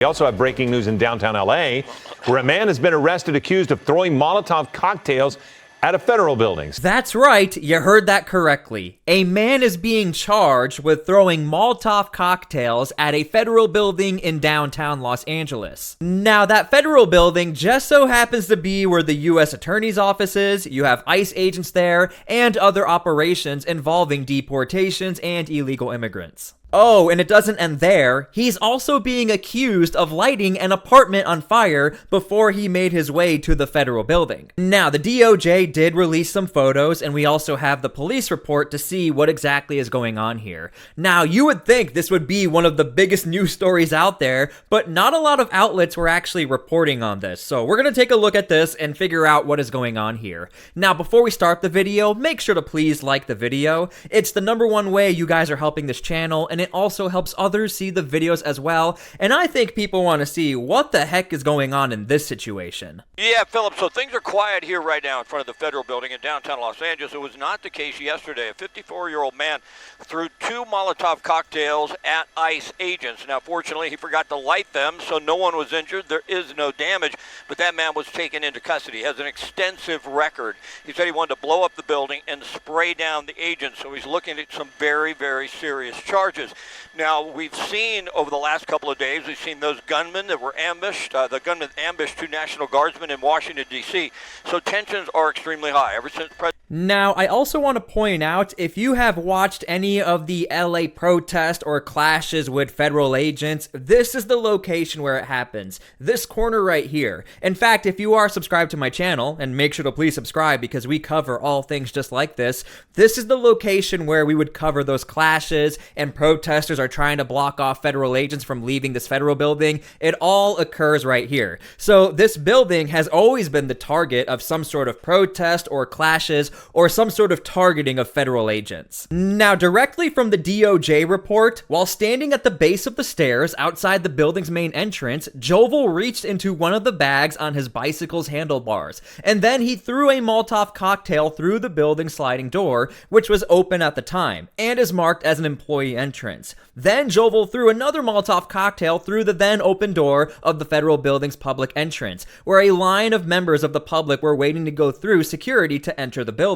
We also have breaking news in downtown L.A., where a man has been arrested accused of throwing Molotov cocktails at a federal building. That's right, you heard that correctly. A man is being charged with throwing Molotov cocktails at a federal building in downtown Los Angeles. Now, that federal building just so happens to be where the U.S. Attorney's Office is, you have ICE agents there, and other operations involving deportations and illegal immigrants. Oh, and it doesn't end there. He's also being accused of lighting an apartment on fire before he made his way to the federal building. Now, the DOJ did release some photos, and we also have the police report to see what exactly is going on here. Now, you would think this would be one of the biggest news stories out there, but not a lot of outlets were actually reporting on this. So we're going to take a look at this and figure out what is going on here. Now, before we start the video, make sure to please like the video. It's the #1 way you guys are helping this channel, and it also helps others see the videos as well, and I think people want to see what the heck is going on in this situation. Yeah, Philip, so things are quiet here right now in front of the federal building in downtown Los Angeles. It was not the case yesterday. A 54-year-old man threw 2 Molotov cocktails at ICE agents. Now, fortunately, he forgot to light them, so no one was injured. There is no damage, but that man was taken into custody. He has an extensive record. He said he wanted to blow up the building and spray down the agents, so he's looking at some very, very serious charges. Now, we've seen over the last couple of days, we've seen those gunmen that were ambushed. The gunmen ambushed 2 National Guardsmen in Washington, D.C. So tensions are extremely high. Ever since Now, I also want to point out, if you have watched any of the LA protest or clashes with federal agents, this is the location where it happens. This corner right here. In fact, if you are subscribed to my channel, and make sure to please subscribe because we cover all things just like this is the location where we would cover those clashes and protesters are trying to block off federal agents from leaving this federal building. It all occurs right here. So this building has always been the target of some sort of protest or clashes or some sort of targeting of federal agents. Now, directly from the DOJ report, while standing at the base of the stairs outside the building's main entrance, Jovel reached into one of the bags on his bicycle's handlebars, and then he threw a Molotov cocktail through the building's sliding door, which was open at the time, and is marked as an employee entrance. Then Jovel threw another Molotov cocktail through the then open door of the federal building's public entrance, where a line of members of the public were waiting to go through security to enter the building.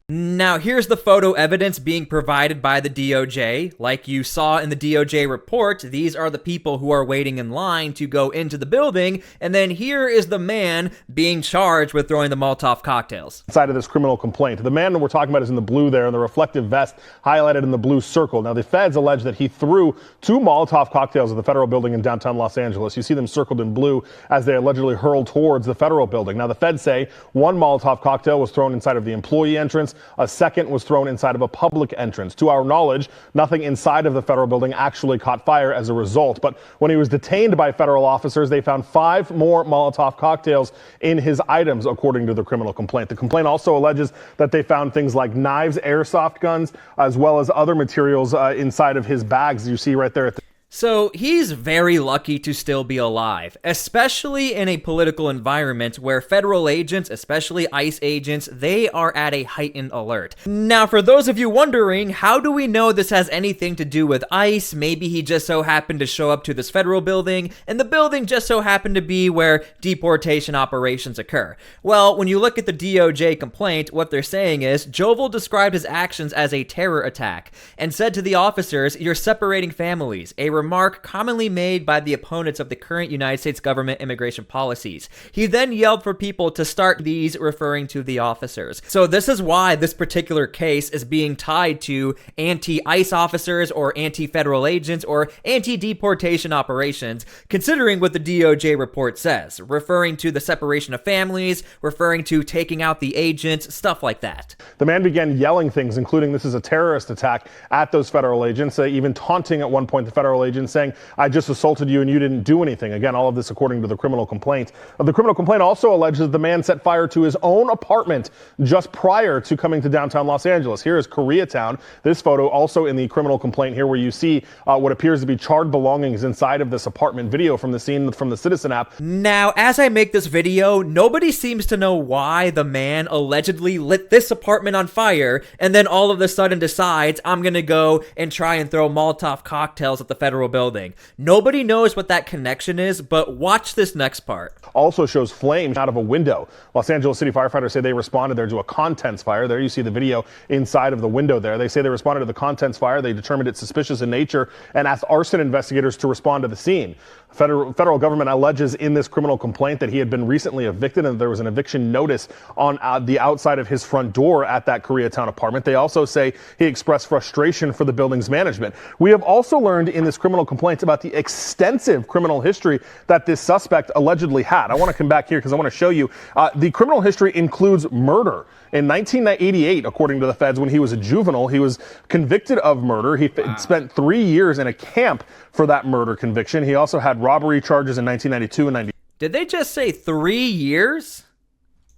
Now, here's the photo evidence being provided by the DOJ. Like you saw in the DOJ report, these are the people who are waiting in line to go into the building, and then here is the man being charged with throwing the Molotov cocktails. Side of this criminal complaint. The man that we're talking about is in the blue there, in the reflective vest highlighted in the blue circle. Now, the feds allege that he threw 2 Molotov cocktails at the federal building in downtown Los Angeles. You see them circled in blue as they allegedly hurled towards the federal building. Now, the feds say 1 Molotov cocktail was thrown inside of the employee entrance. A second was thrown inside of a public entrance. To our knowledge, nothing inside of the federal building actually caught fire as a result. But when he was detained by federal officers, they found 5 more Molotov cocktails in his items, according to the criminal complaint. The complaint also alleges that they found things like knives, airsoft guns, as well as other materials inside of his bags, you see right there at the So he's very lucky to still be alive, especially in a political environment where federal agents, especially ICE agents, they are at a heightened alert. Now, for those of you wondering, how do we know this has anything to do with ICE? Maybe he just so happened to show up to this federal building, and the building just so happened to be where deportation operations occur. Well, when you look at the DOJ complaint, what they're saying is, Jovel described his actions as a terror attack, and said to the officers, "You're separating families," a remark commonly made by the opponents of the current United States government immigration policies. He then yelled for people to start these, referring to the officers. So this is why this particular case is being tied to anti-ICE officers or anti-federal agents or anti-deportation operations, considering what the DOJ report says, referring to the separation of families, referring to taking out the agents, stuff like that. The man began yelling things, including "this is a terrorist attack," at those federal agents, even taunting at one point the federal agents, saying, "I just assaulted you and you didn't do anything." Again, all of this according to the criminal complaint. The criminal complaint also alleges that the man set fire to his own apartment just prior to coming to downtown Los Angeles. Here is Koreatown. This photo also in the criminal complaint here, where you see what appears to be charred belongings inside of this apartment. Video from the scene from the Citizen app. Now, as I make this video, nobody seems to know why the man allegedly lit this apartment on fire and then all of a sudden decides, "I'm gonna go and try and throw Molotov cocktails at the federal federal building. Nobody knows what that connection is, but watch this next part. Also shows flames out of a window. Los Angeles City firefighters say they responded there to a contents fire. There you see the video inside of the window there. They say they responded to the contents fire. They determined it's suspicious in nature and asked arson investigators to respond to the scene. Federal government alleges in this criminal complaint that he had been recently evicted and there was an eviction notice on the outside of his front door at that Koreatown apartment. They also say he expressed frustration for the building's management. We have also learned in this criminal complaint about the extensive criminal history that this suspect allegedly had. I want to come back here because I want to show you the criminal history includes murder. In 1988, according to the feds, when he was a juvenile, he was convicted of murder. He spent 3 years in a camp for that murder conviction. He also had robbery charges in 1992 and 90. Did they just say 3 years?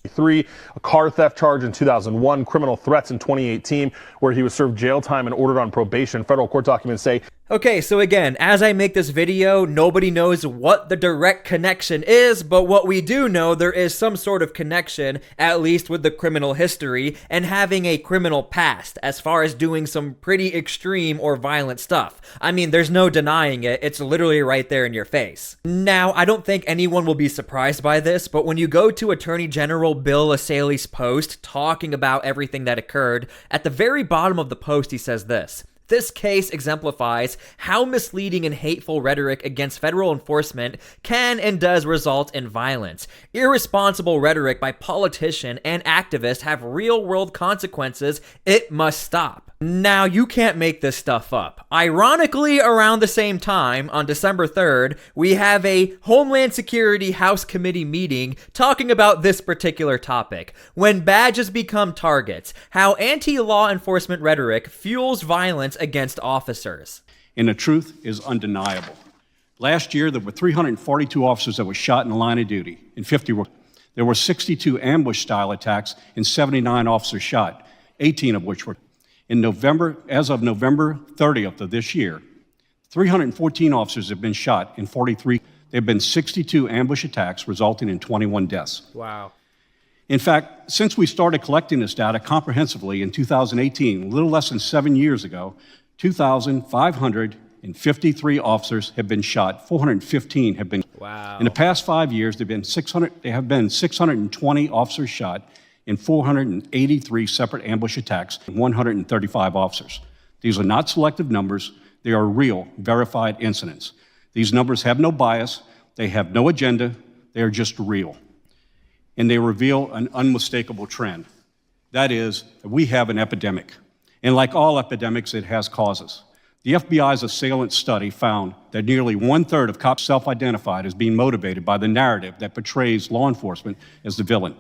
A car theft charge in 2001, criminal threats in 2018, where he was served jail time and ordered on probation. Federal court documents say. Okay, so again, as I make this video, nobody knows what the direct connection is, but what we do know, there is some sort of connection, at least with the criminal history, and having a criminal past, as far as doing some pretty extreme or violent stuff. I mean, there's no denying it, it's literally right there in your face. Now, I don't think anyone will be surprised by this, but when you go to Attorney General Bill Essayli's post talking about everything that occurred, at the very bottom of the post he says this: "This case exemplifies how misleading and hateful rhetoric against federal enforcement can and does result in violence. Irresponsible rhetoric by politicians and activists have real-world consequences. It must stop." Now, you can't make this stuff up. Ironically, around the same time, on December 3rd, we have a Homeland Security House Committee meeting talking about this particular topic. When badges become targets, how anti-law enforcement rhetoric fuels violence against officers. And the truth is undeniable. Last year, there were 342 officers that were shot in the line of duty, and 50 were. There were 62 ambush-style attacks and 79 officers shot, 18 of which were. In November, as of November 30th of this year, 314 officers have been shot in 43. There have been 62 ambush attacks, resulting in 21 deaths. Wow. In fact, since we started collecting this data comprehensively in 2018, a little less than 7 years ago, 2,553 officers have been shot. 415 have been. Wow. In the past 5 years, there have been 620 officers shot in 483 separate ambush attacks and 135 officers. These are not selective numbers. They are real, verified incidents. These numbers have no bias. They have no agenda. They are just real. And they reveal an unmistakable trend. That is, we have an epidemic. And like all epidemics, it has causes. The FBI's assailant study found that nearly 1/3 of cops self-identified as being motivated by the narrative that portrays law enforcement as the villain.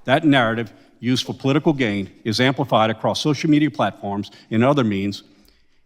That narrative, used for political gain, is amplified across social media platforms and other means,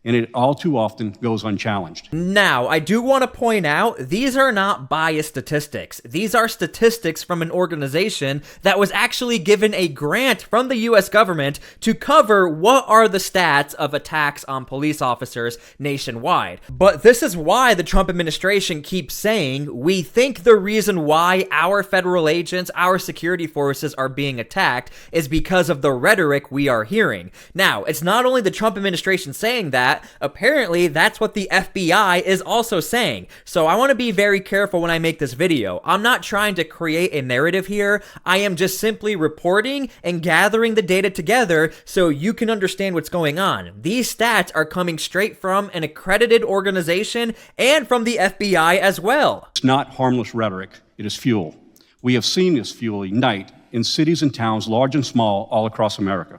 and it all too often goes unchallenged. Now, I do want to point out, these are not biased statistics. These are statistics from an organization that was actually given a grant from the US government to cover what are the stats of attacks on police officers nationwide. But this is why the Trump administration keeps saying, we think the reason why our federal agents, our security forces are being attacked is because of the rhetoric we are hearing. Now, it's not only the Trump administration saying that, apparently that's what the FBI is also saying. So I want to be very careful when I make this video. I'm not trying to create a narrative here. I am just simply reporting and gathering the data together so you can understand what's going on. These stats are coming straight from an accredited organization and from the FBI as well. It's not harmless rhetoric. It is fuel. We have seen this fuel ignite in cities and towns, large and small, all across America.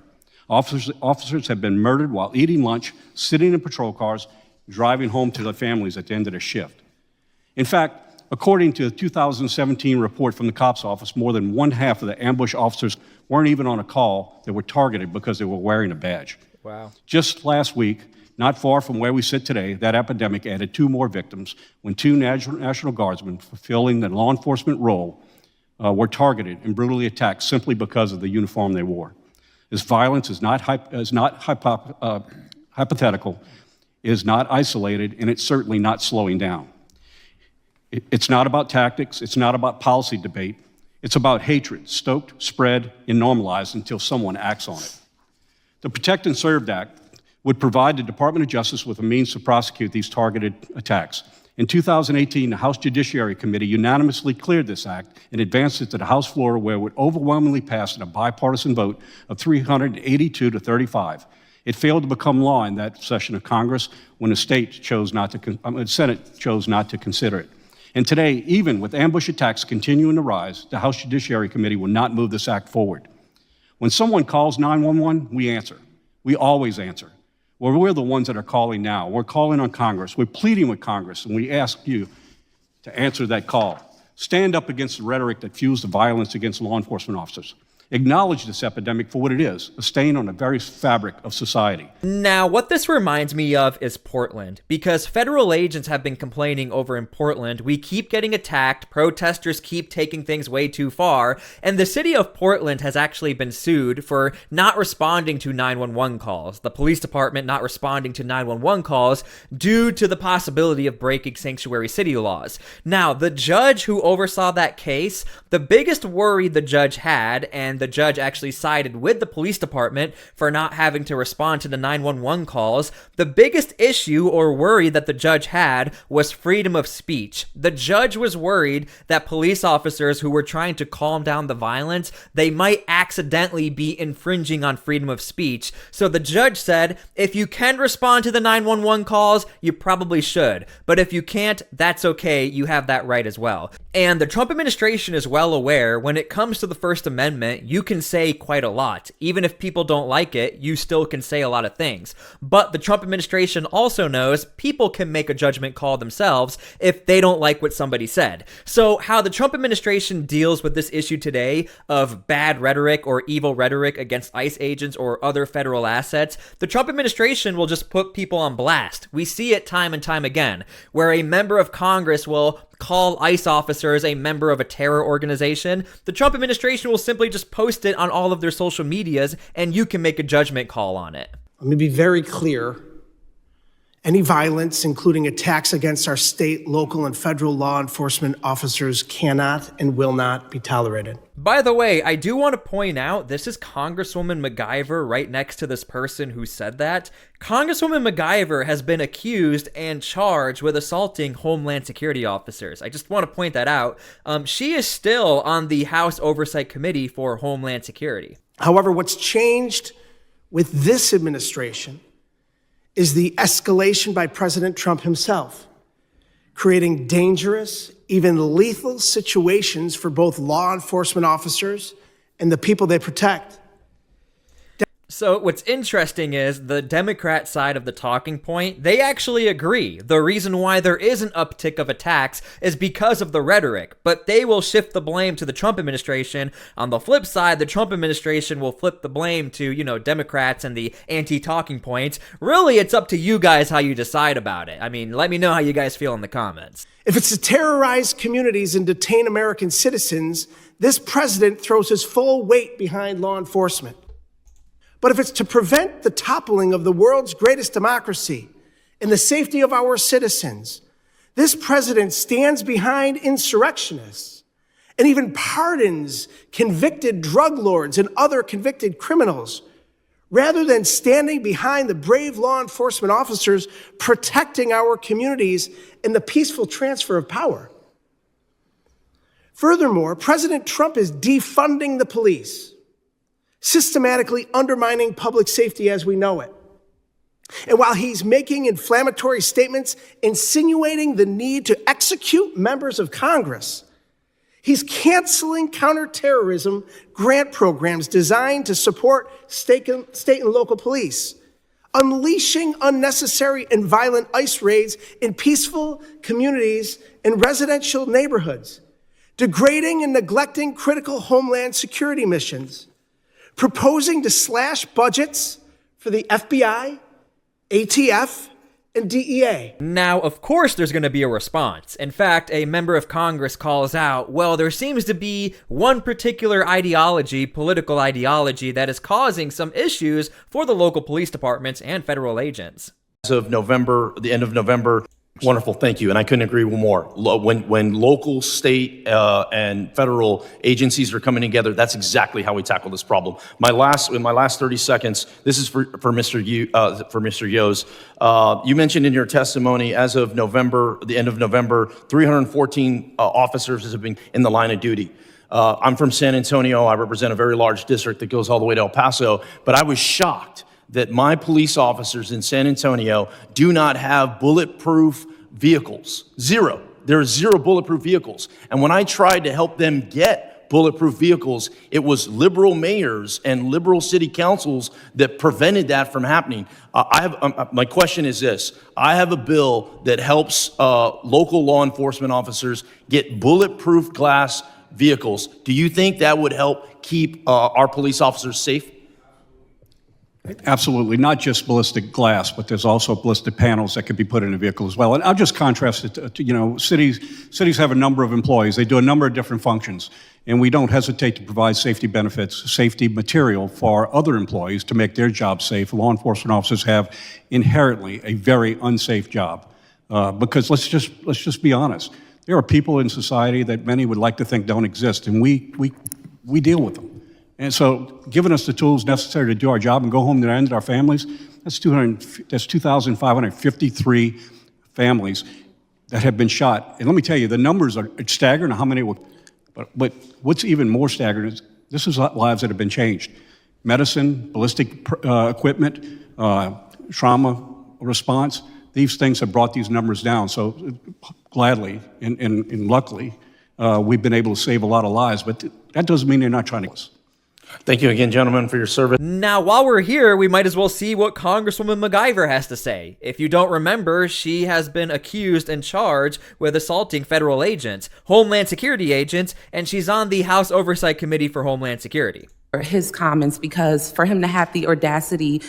Officers have been murdered while eating lunch, sitting in patrol cars, driving home to their families at the end of their shift. In fact, according to a 2017 report from the cops office, more than 1/2 of the ambush officers weren't even on a call. They were targeted because they were wearing a badge. Wow. Just last week, not far from where we sit today, that epidemic added 2 more victims when 2 National Guardsmen fulfilling the law enforcement role were targeted and brutally attacked simply because of the uniform they wore. This violence is not hypothetical, it is not isolated, and it's certainly not slowing down. It's not about tactics, it's not about policy debate, it's about hatred, stoked, spread, and normalized until someone acts on it. The Protect and Serve Act would provide the Department of Justice with a means to prosecute these targeted attacks. In 2018, the House Judiciary Committee unanimously cleared this act and advanced it to the House floor, where it would overwhelmingly pass in a bipartisan vote of 382 to 35. It failed to become law in that session of Congress when the Senate chose not to consider it. And today, even with ambush attacks continuing to rise, the House Judiciary Committee will not move this act forward. When someone calls 911, we answer. We always answer. Well, we're the ones that are calling now. We're calling on Congress. We're pleading with Congress, and we ask you to answer that call. Stand up against the rhetoric that fuels the violence against law enforcement officers. Acknowledge this epidemic for what it is, a stain on the very fabric of society. Now, what this reminds me of is Portland, because federal agents have been complaining over in Portland. We keep getting attacked, protesters keep taking things way too far, and the city of Portland has actually been sued for not responding to 911 calls. The police department not responding to 911 calls due to the possibility of breaking sanctuary city laws. Now, the judge who oversaw that case, the biggest worry the judge had, and the judge actually sided with the police department for not having to respond to the 911 calls. The biggest issue or worry that the judge had was freedom of speech. The judge was worried that police officers who were trying to calm down the violence, they might accidentally be infringing on freedom of speech. So the judge said, if you can respond to the 911 calls, you probably should. But if you can't, that's okay. You have that right as well. And the Trump administration is well aware when it comes to the First Amendment, you can say quite a lot. Even if people don't like it, you still can say a lot of things. But the Trump administration also knows people can make a judgment call themselves if they don't like what somebody said. So how the Trump administration deals with this issue today of bad rhetoric or evil rhetoric against ICE agents or other federal assets, the Trump administration will just put people on blast. We see it time and time again, where a member of Congress will call ICE officers a member of a terror organization. The Trump administration will simply just post it on all of their social medias, and you can make a judgment call on it. Let me be very clear. Any violence, including attacks against our state, local, and federal law enforcement officers, cannot and will not be tolerated. By the way, I do want to point out, this is Congresswoman MacGyver right next to this person who said that. Congresswoman MacGyver has been accused and charged with assaulting Homeland Security officers. I just want to point that out. She is still on the House Oversight Committee for Homeland Security. However, what's changed with this administration is the escalation by President Trump himself, creating dangerous, even lethal situations for both law enforcement officers and the people they protect. So what's interesting is the Democrat side of the talking point, they actually agree. The reason why there is an uptick of attacks is because of the rhetoric, but they will shift the blame to the Trump administration. On the flip side, the Trump administration will flip the blame to, Democrats and the anti-talking points. Really, it's up to you guys how you decide about it. I mean, let me know how you guys feel in the comments. If it's to terrorize communities and detain American citizens, this president throws his full weight behind law enforcement. But if it's to prevent the toppling of the world's greatest democracy and the safety of our citizens, this president stands behind insurrectionists and even pardons convicted drug lords and other convicted criminals, rather than standing behind the brave law enforcement officers protecting our communities in the peaceful transfer of power. Furthermore, President Trump is defunding the police, systematically undermining public safety as we know it. And while he's making inflammatory statements insinuating the need to execute members of Congress, he's canceling counterterrorism grant programs designed to support state and local police, unleashing unnecessary and violent ICE raids in peaceful communities and residential neighborhoods, degrading and neglecting critical homeland security missions, proposing to slash budgets for the FBI, ATF, and DEA. Now, of course, there's going to be a response. In fact, a member of Congress calls out, well, there seems to be one particular ideology, political ideology, that is causing some issues for the local police departments and federal agents. As of November, the end of November, Wonderful, thank you, and I couldn't agree more. When local, state, and federal agencies are coming together, that's exactly how we tackle this problem. In my last 30 seconds, this is for Mr. Yo's. You mentioned in your testimony, as of the end of November, 314 officers have been in the line of duty. I'm from San Antonio. I represent a very large district that goes all the way to El Paso, but I was shocked that my police officers in San Antonio do not have bulletproof vehicles. Zero. There are 0 bulletproof vehicles. And when I tried to help them get bulletproof vehicles, it was liberal mayors and liberal city councils that prevented that from happening. My question is this. I have a bill that helps local law enforcement officers get bulletproof glass vehicles. Do you think that would help keep our police officers safe? Absolutely, not just ballistic glass, but there's also ballistic panels that could be put in a vehicle as well. And I'll just contrast it to, cities have a number of employees. They do a number of different functions, and we don't hesitate to provide safety benefits, safety material for other employees to make their job safe. Law enforcement officers have inherently a very unsafe job, because let's just be honest. There are people in society that many would like to think don't exist, and we deal with them. And so giving us the tools necessary to do our job and go home to end our families, that's 2,553 families that have been shot. And let me tell you, the numbers are staggering how many but what's even more staggering is this is lives that have been changed. Medicine, ballistic equipment, trauma response, these things have brought these numbers down. So gladly and luckily, we've been able to save a lot of lives, but that doesn't mean they're not trying to. Thank you again, gentlemen, for your service. Now, while we're here, we might as well see what Congresswoman MacGyver has to say. If you don't remember, she has been accused and charged with assaulting federal agents, Homeland Security agents, and she's on the House Oversight Committee for Homeland Security. His comments, because for him to have the audacity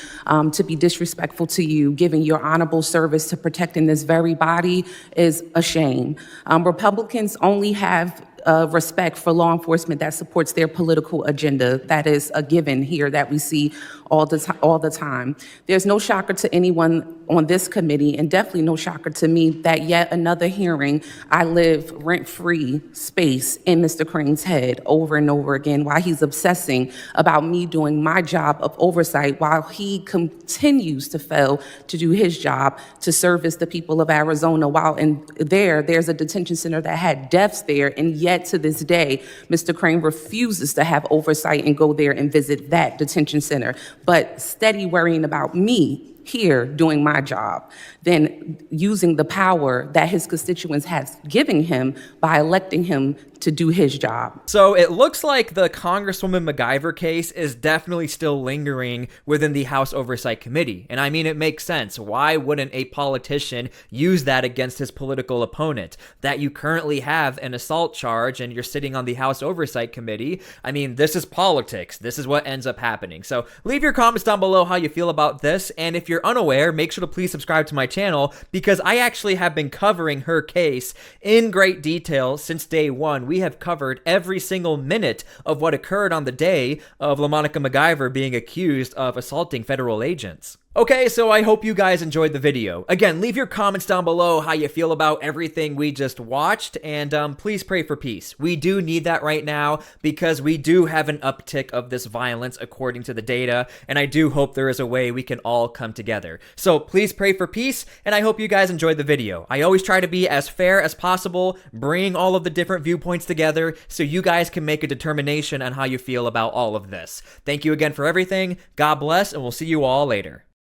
to be disrespectful to you, giving your honorable service to protecting this very body, is a shame. Republicans only have respect for law enforcement that supports their political agenda. That is a given here that we see all the time. There's no shocker to anyone on this committee, and definitely no shocker to me, that yet another hearing, I live rent-free space in Mr. Crane's head over and over again, while he's obsessing about me doing my job of oversight, while he continues to fail to do his job to service the people of Arizona, while there's a detention center that had deaths there, and yet to this day, Mr. Crane refuses to have oversight and go there and visit that detention center, but steady worrying about me here doing my job, then using the power that his constituents have given him by electing him to do his job. So it looks like the Congresswoman MacGyver case is definitely still lingering within the House Oversight Committee. And I mean, it makes sense. Why wouldn't a politician use that against his political opponent? That you currently have an assault charge and you're sitting on the House Oversight Committee. I mean, this is politics. This is what ends up happening. So leave your comments down below how you feel about this. And if you're unaware, make sure to please subscribe to my channel, because I actually have been covering her case in great detail since day one. We have covered every single minute of what occurred on the day of LaMonica MacGyver being accused of assaulting federal agents. Okay, so I hope you guys enjoyed the video. Again, leave your comments down below how you feel about everything we just watched, and please pray for peace. We do need that right now, because we do have an uptick of this violence according to the data, and I do hope there is a way we can all come together. So please pray for peace, and I hope you guys enjoyed the video. I always try to be as fair as possible, bring all of the different viewpoints together, so you guys can make a determination on how you feel about all of this. Thank you again for everything, God bless, and we'll see you all later.